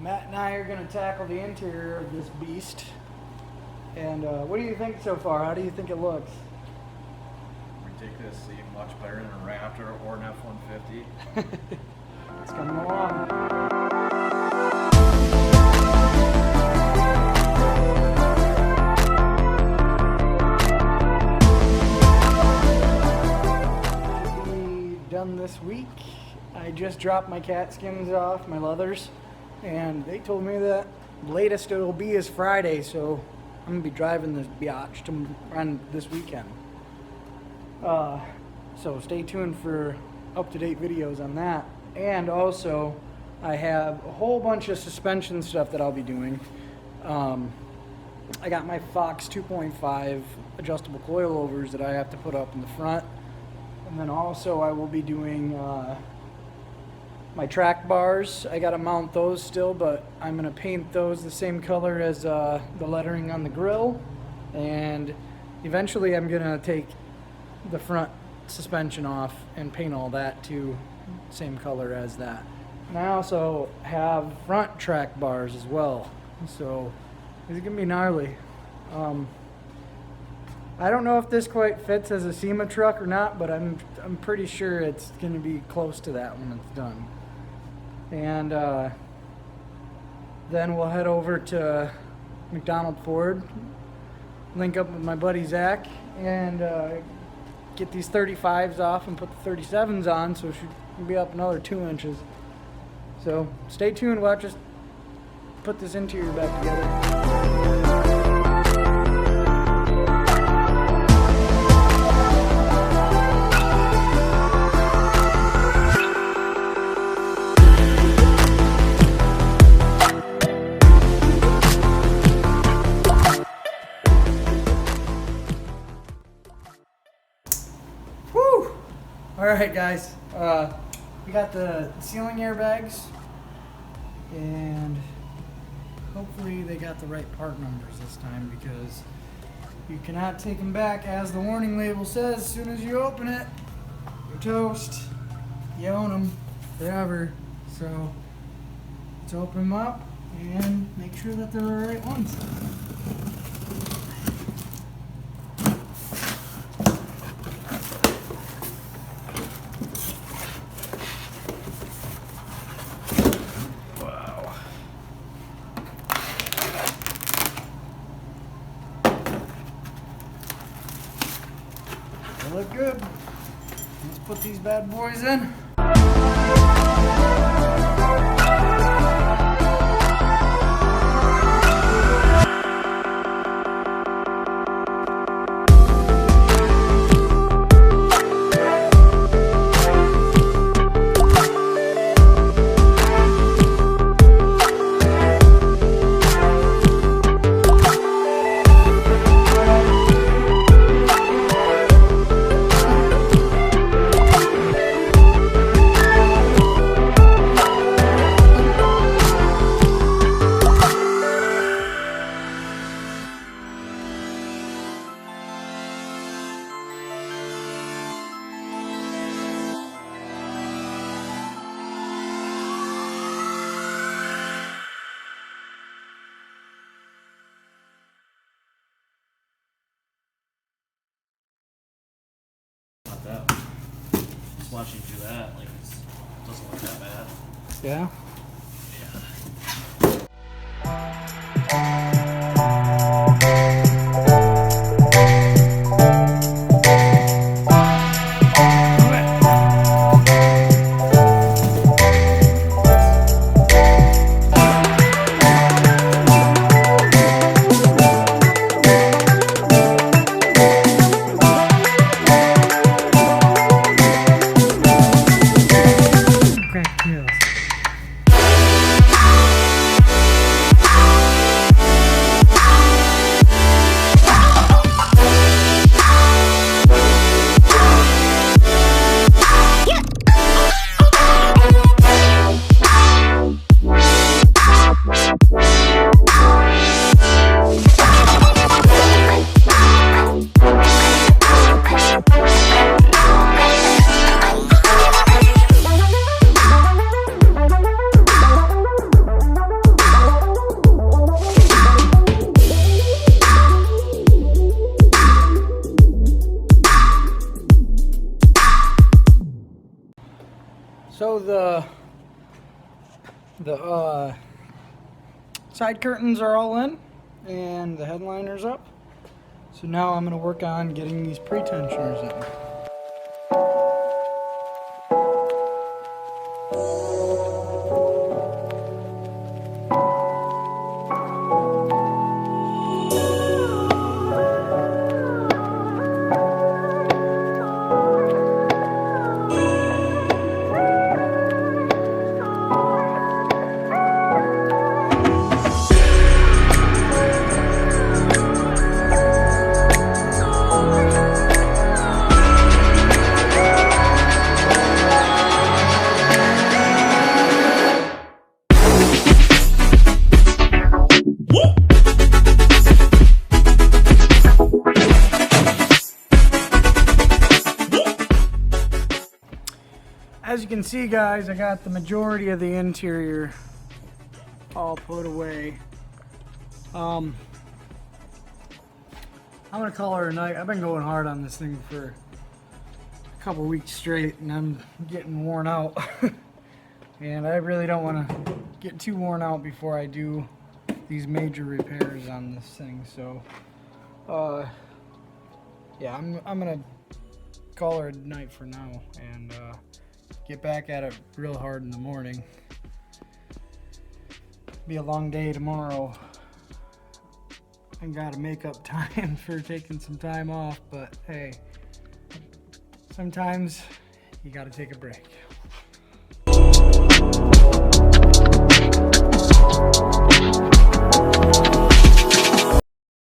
Matt and I are going to tackle the interior of this beast. And what do you think so far? How do you think it looks? Ridiculously much better than a Raptor or an F-150. It's coming along. Done this week. I just dropped my catskins off, my leathers, and they told me that latest it'll be is Friday, so I'm gonna be driving this biatch to run this weekend. So stay tuned for up-to-date videos on that. And also, I have a whole bunch of suspension stuff that I'll be doing. I got my Fox 2.5 adjustable coilovers that I have to put up in the front. And then also I will be doing my track bars. I gotta mount those still, but I'm gonna paint those the same color as the lettering on the grill. And eventually I'm gonna take the front suspension off and paint all that to same color as that. And I also have front track bars as well. So it's gonna be gnarly. I don't know if this quite fits as a SEMA truck or not, but I'm pretty sure it's going to be close to that when it's done. And then we'll head over to McDonald Ford, link up with my buddy Zach, and get these 35s off and put the 37s on, so it should be up another 2 inches. So stay tuned, watch us put this interior back together. Alright guys, we got the ceiling airbags, and hopefully they got the right part numbers this time, because you cannot take them back, as the warning label says. As soon as you open it, you're toast. You own them forever. So let's open them up and make sure that they're the right ones. They look good. Let's put these bad boys in. That. Just watching you do that, like, it doesn't look that bad. Yeah? The side curtains are all in and the headliner's up. So now I'm going to work on getting these pretensioners in. As you can see, guys, I got the majority of the interior all put away. I'm gonna call her a night. I've been going hard on this thing for a couple weeks straight and I'm getting worn out. And I really don't want to get too worn out before I do these major repairs on this thing. So yeah, I'm gonna call her a night for now and get back at it real hard in the morning. Be a long day tomorrow. I gotta make up time for taking some time off, but hey, sometimes you gotta take a break.